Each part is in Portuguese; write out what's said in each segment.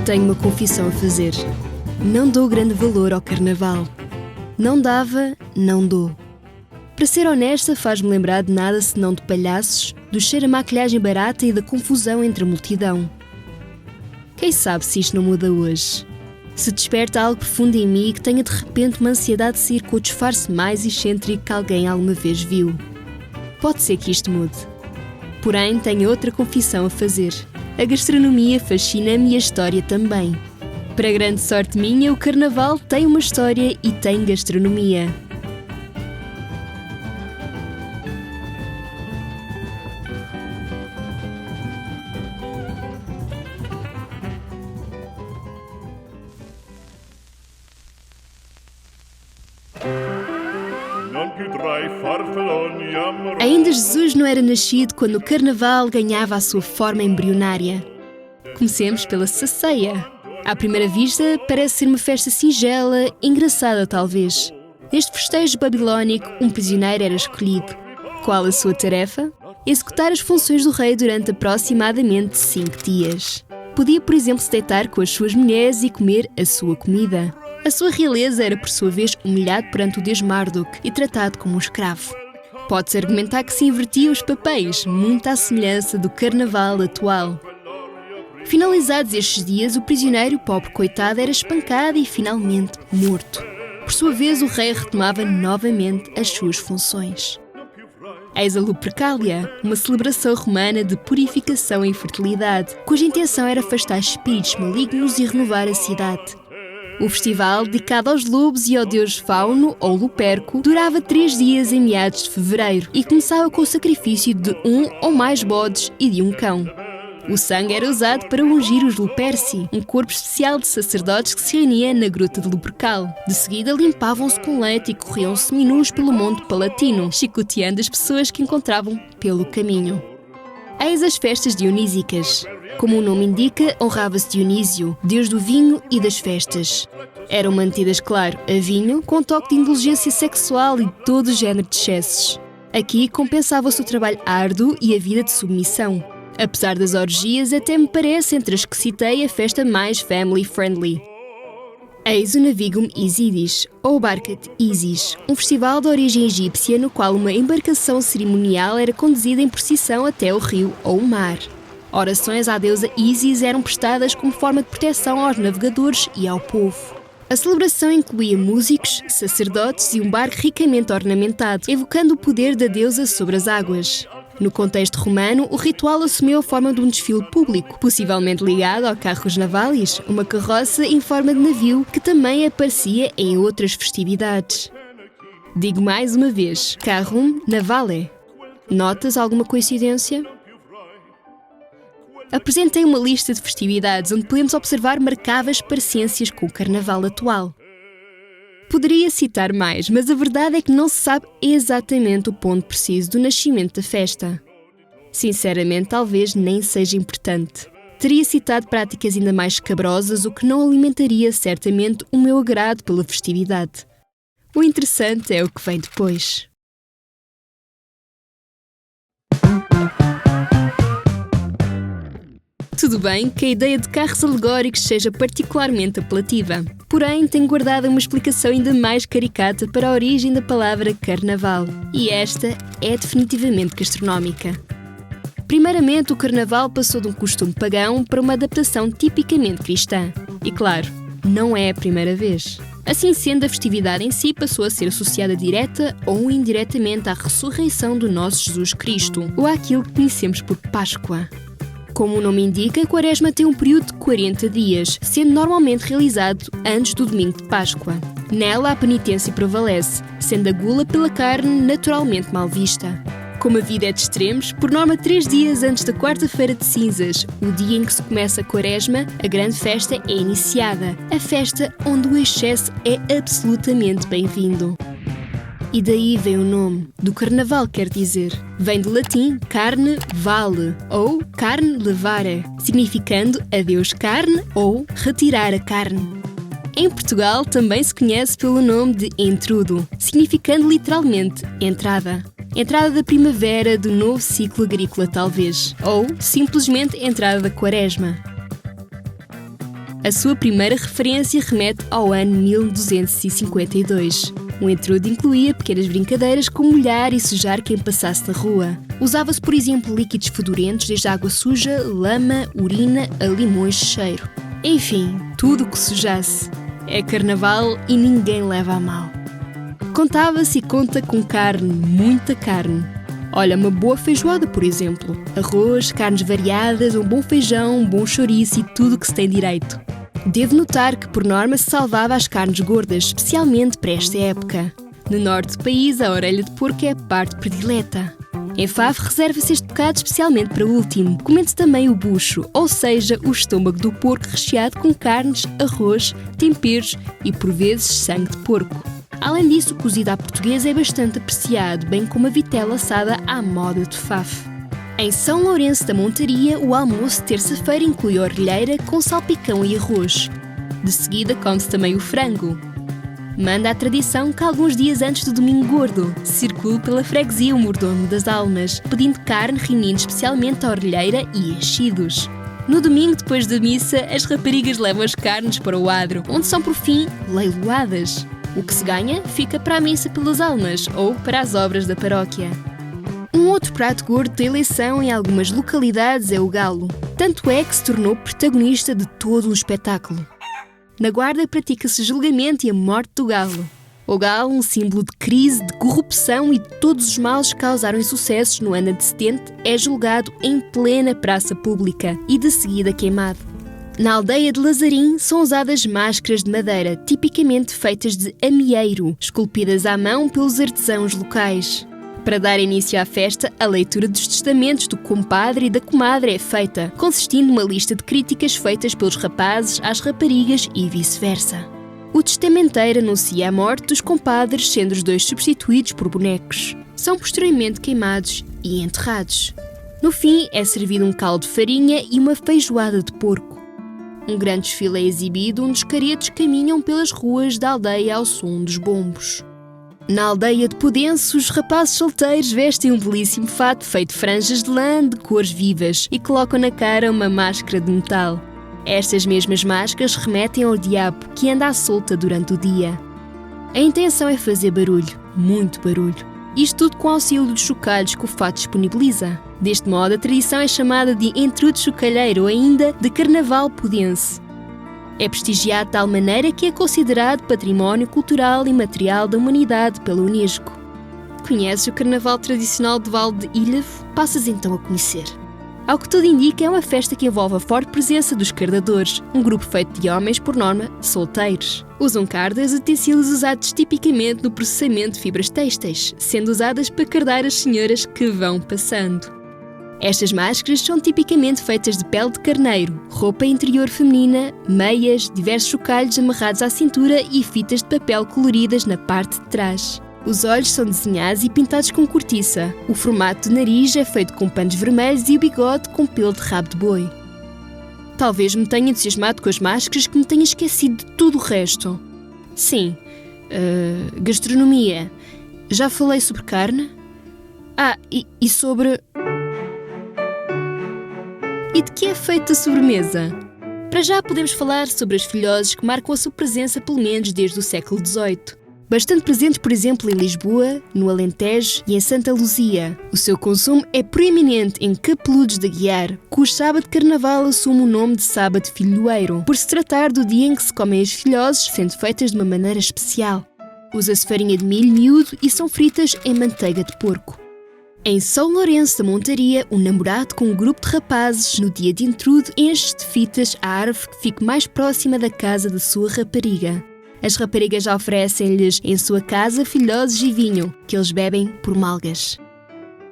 Tenho uma confissão a fazer. Não dou grande valor ao carnaval. Não dava, não dou. Para ser honesta, faz-me lembrar de nada senão de palhaços, do cheiro a maquilhagem barata e da confusão entre a multidão. Quem sabe se isto não muda hoje? Se desperta algo profundo em mim que tenha de repente uma ansiedade de sair com o disfarce mais excêntrico que alguém alguma vez viu. Pode ser que isto mude. Porém, tenho outra confissão a fazer. A gastronomia fascina-me e a história também. Para grande sorte minha, o carnaval tem uma história e tem gastronomia. Ainda Jesus não era nascido quando o carnaval ganhava a sua forma embrionária. Comecemos pela ceia. À primeira vista, parece ser uma festa singela, engraçada talvez. Neste festejo babilónico, um prisioneiro era escolhido. Qual a sua tarefa? Executar as funções do rei durante aproximadamente 5 dias. Podia, por exemplo, se deitar com as suas mulheres e comer a sua comida. A sua realeza era, por sua vez, humilhado perante o deus Marduk e tratado como um escravo. Pode-se argumentar que se invertiam os papéis, muito à semelhança do carnaval atual. Finalizados estes dias, o prisioneiro, pobre coitado, era espancado e finalmente morto. Por sua vez, o rei retomava novamente as suas funções. Eis a Lupercalia, uma celebração romana de purificação e fertilidade, cuja intenção era afastar espíritos malignos e renovar a cidade. O festival, dedicado aos lobos e ao deus Fauno, ou Luperco, durava 3 dias em meados de fevereiro e começava com o sacrifício de 1 ou mais bodes e de um cão. O sangue era usado para ungir os Luperci, um corpo especial de sacerdotes que se reunia na Gruta de Lupercal. De seguida, limpavam-se com leite e corriam seminus pelo Monte Palatino, chicoteando as pessoas que encontravam pelo caminho. Eis as festas dionísicas. Como o nome indica, honrava-se Dionísio, deus do vinho e das festas. Eram mantidas, claro, a vinho, com toque de indulgência sexual e todo o género de excessos. Aqui compensava-se o trabalho árduo e a vida de submissão. Apesar das orgias, até me parece, entre as que citei, a festa mais family-friendly. Eis o Navigum Isidis, ou barca de Isis, um festival de origem egípcia no qual uma embarcação cerimonial era conduzida em procissão até o rio ou o mar. Orações à deusa Isis eram prestadas como forma de proteção aos navegadores e ao povo. A celebração incluía músicos, sacerdotes e um barco ricamente ornamentado, evocando o poder da deusa sobre as águas. No contexto romano, o ritual assumiu a forma de um desfile público, possivelmente ligado ao carros navalis, uma carroça em forma de navio que também aparecia em outras festividades. Digo mais uma vez, carrum navale. Notas alguma coincidência? Apresentei uma lista de festividades onde podemos observar marcáveis parecências com o carnaval atual. Poderia citar mais, mas a verdade é que não se sabe exatamente o ponto preciso do nascimento da festa. Sinceramente, talvez nem seja importante. Teria citado práticas ainda mais escabrosas, o que não alimentaria certamente o meu agrado pela festividade. O interessante é o que vem depois. Tudo bem que a ideia de carros alegóricos seja particularmente apelativa. Porém, tenho guardado uma explicação ainda mais caricata para a origem da palavra carnaval. E esta é definitivamente gastronómica. Primeiramente, o carnaval passou de um costume pagão para uma adaptação tipicamente cristã. E claro, não é a primeira vez. Assim sendo, a festividade em si passou a ser associada direta ou indiretamente à ressurreição do nosso Jesus Cristo, ou àquilo que conhecemos por Páscoa. Como o nome indica, a Quaresma tem um período de 40 dias, sendo normalmente realizado antes do domingo de Páscoa. Nela, a penitência prevalece, sendo a gula pela carne naturalmente mal vista. Como a vida é de extremos, por norma 3 dias antes da quarta-feira de cinzas, o dia em que se começa a Quaresma, a grande festa é iniciada, a festa onde o excesso é absolutamente bem-vindo. E daí vem o nome. Do carnaval, quer dizer. Vem do latim carne vale, ou carne levare, significando adeus carne ou retirar a carne. Em Portugal também se conhece pelo nome de entrudo, significando literalmente entrada. Entrada da primavera do novo ciclo agrícola talvez, ou simplesmente entrada da Quaresma. A sua primeira referência remete ao ano 1252. O entrudo incluía pequenas brincadeiras como molhar e sujar quem passasse na rua. Usava-se, por exemplo, líquidos fedorentos, desde água suja, lama, urina a limões de cheiro. Enfim, tudo o que sujasse. É carnaval e ninguém leva a mal. Contava-se e conta com carne, muita carne. Olha, uma boa feijoada, por exemplo. Arroz, carnes variadas, um bom feijão, um bom chouriço e tudo o que se tem direito. Devo notar que, por norma, se salvava as carnes gordas, especialmente para esta época. No norte do país, a orelha de porco é a parte predileta. Em Faf, reserva-se este bocado especialmente para o último. Comendo-se também o bucho, ou seja, o estômago do porco recheado com carnes, arroz, temperos e, por vezes, sangue de porco. Além disso, o cozido à portuguesa é bastante apreciado, bem como a vitela assada à moda de Faf. Em São Lourenço da Montaria, o almoço de terça-feira inclui orelheira com salpicão e arroz. De seguida, come-se também o frango. Manda a tradição que alguns dias antes do Domingo Gordo circule pela freguesia o mordomo das almas, pedindo carne, reunindo especialmente a orelheira e enchidos. No domingo, depois da missa, as raparigas levam as carnes para o adro, onde são, por fim, leiloadas. O que se ganha fica para a missa pelas almas ou para as obras da paróquia. Um outro prato gordo da eleição em algumas localidades é o galo. Tanto é que se tornou protagonista de todo um espetáculo. Na Guarda pratica-se o julgamento e a morte do galo. O galo, um símbolo de crise, de corrupção e de todos os males que causaram insucessos no ano antecedente, é julgado em plena praça pública e de seguida queimado. Na aldeia de Lazarim são usadas máscaras de madeira, tipicamente feitas de amieiro, esculpidas à mão pelos artesãos locais. Para dar início à festa, a leitura dos testamentos do compadre e da comadre é feita, consistindo numa lista de críticas feitas pelos rapazes às raparigas e vice-versa. O testamenteiro anuncia a morte dos compadres, sendo os dois substituídos por bonecos. São posteriormente queimados e enterrados. No fim, é servido um caldo de farinha e uma feijoada de porco. Um grande desfile é exibido onde os caretos caminham pelas ruas da aldeia ao som dos bombos. Na aldeia de Podense, os rapazes solteiros vestem um belíssimo fato feito de franjas de lã de cores vivas e colocam na cara uma máscara de metal. Estas mesmas máscaras remetem ao diabo que anda à solta durante o dia. A intenção é fazer barulho, muito barulho. Isto tudo com o auxílio dos chocalhos que o fato disponibiliza. Deste modo, a tradição é chamada de entrudo chocalheiro ou ainda de carnaval podense. É prestigiado de tal maneira que é considerado património cultural e material da humanidade pela Unesco. Conheces o carnaval tradicional de Val de Ilhavo? Passas então a conhecer. Ao que tudo indica, é uma festa que envolve a forte presença dos cardadores, um grupo feito de homens, por norma, solteiros. Usam cardas, utensílios usados tipicamente no processamento de fibras têxteis, sendo usadas para cardar as senhoras que vão passando. Estas máscaras são tipicamente feitas de pele de carneiro, roupa interior feminina, meias, diversos chocalhos amarrados à cintura e fitas de papel coloridas na parte de trás. Os olhos são desenhados e pintados com cortiça. O formato do nariz é feito com panos vermelhos e o bigode com pelo de rabo de boi. Talvez me tenha entusiasmado com as máscaras que me tenha esquecido de tudo o resto. Sim, gastronomia. Já falei sobre carne? E sobre... E de que é feita a sobremesa? Para já podemos falar sobre as filhoses que marcam a sua presença pelo menos desde o século XVIII. Bastante presentes, por exemplo, em Lisboa, no Alentejo e em Santa Luzia. O seu consumo é proeminente em Capeludos de Aguiar, cujo sábado de carnaval assume o nome de sábado filhoeiro, por se tratar do dia em que se comem as filhoses, sendo feitas de uma maneira especial. Usa-se farinha de milho miúdo e são fritas em manteiga de porco. Em São Lourenço da Montaria, um namorado com um grupo de rapazes, no dia de entrudo, enche de fitas a árvore que fique mais próxima da casa da sua rapariga. As raparigas oferecem-lhes em sua casa filhoses e vinho, que eles bebem por malgas.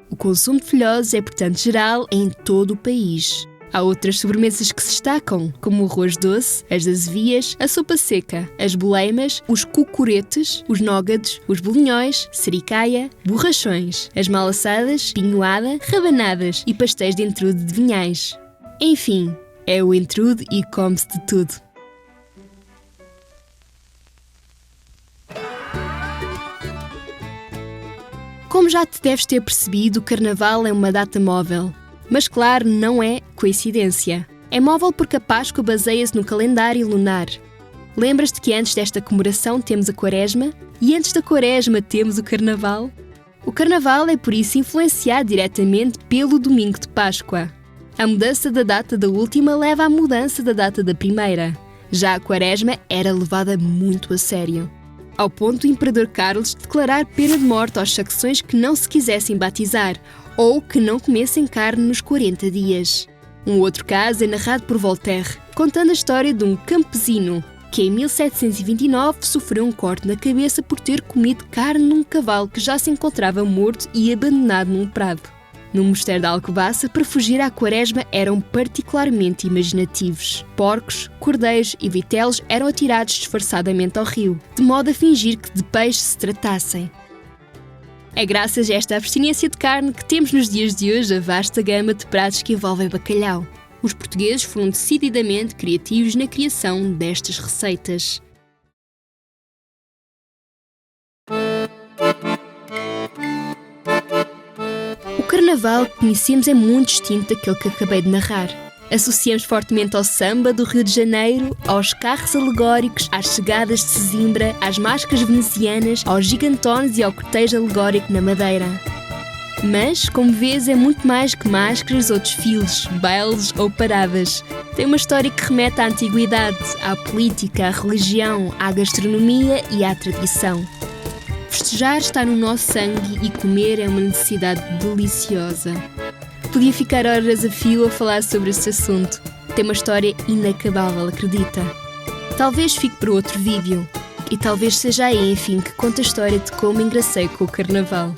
O consumo de filhoses é, portanto, geral em todo o país. Há outras sobremesas que se destacam, como o arroz doce, as azevias, a sopa seca, as boleimas, os cucuretes, os nógades, os bolinhóis, sericaia, borrachões, as mal-assadas, pinhoada, rabanadas e pastéis de entrude de vinhais. Enfim, é o entrude e come-se de tudo. Como já te deves ter percebido, o Carnaval é uma data móvel. Mas claro, não é coincidência. É móvel porque a Páscoa baseia-se no calendário lunar. Lembras-te que antes desta comemoração temos a Quaresma e antes da Quaresma temos o Carnaval? O Carnaval é por isso influenciado diretamente pelo domingo de Páscoa. A mudança da data da última leva à mudança da data da primeira. Já a Quaresma era levada muito a sério, ao ponto do Imperador Carlos declarar pena de morte aos saxões que não se quisessem batizar ou que não comessem carne nos 40 dias. Um outro caso é narrado por Voltaire, contando a história de um campesino que em 1729 sofreu um corte na cabeça por ter comido carne num cavalo que já se encontrava morto e abandonado num prado. No mosteiro da Alcobaça, para fugir à Quaresma, eram particularmente imaginativos. Porcos, cordeiros e vitelos eram atirados disfarçadamente ao rio, de modo a fingir que de peixe se tratassem. É graças a esta abstinência de carne que temos nos dias de hoje a vasta gama de pratos que envolvem bacalhau. Os portugueses foram decididamente criativos na criação destas receitas. O carnaval que conhecemos é muito distinto daquele que acabei de narrar. Associamos fortemente ao samba do Rio de Janeiro, aos carros alegóricos, às chegadas de Sesimbra, às máscaras venezianas, aos gigantones e ao cortejo alegórico na Madeira. Mas, como vês, é muito mais que máscaras ou desfiles, bailes ou paradas. Tem uma história que remete à antiguidade, à política, à religião, à gastronomia e à tradição. Festejar está no nosso sangue e comer é uma necessidade deliciosa. Podia ficar horas a fio a falar sobre este assunto. Tem uma história inacabável, acredita? Talvez fique para outro vídeo. E talvez seja aí, enfim, que conta a história de como engracei com o Carnaval.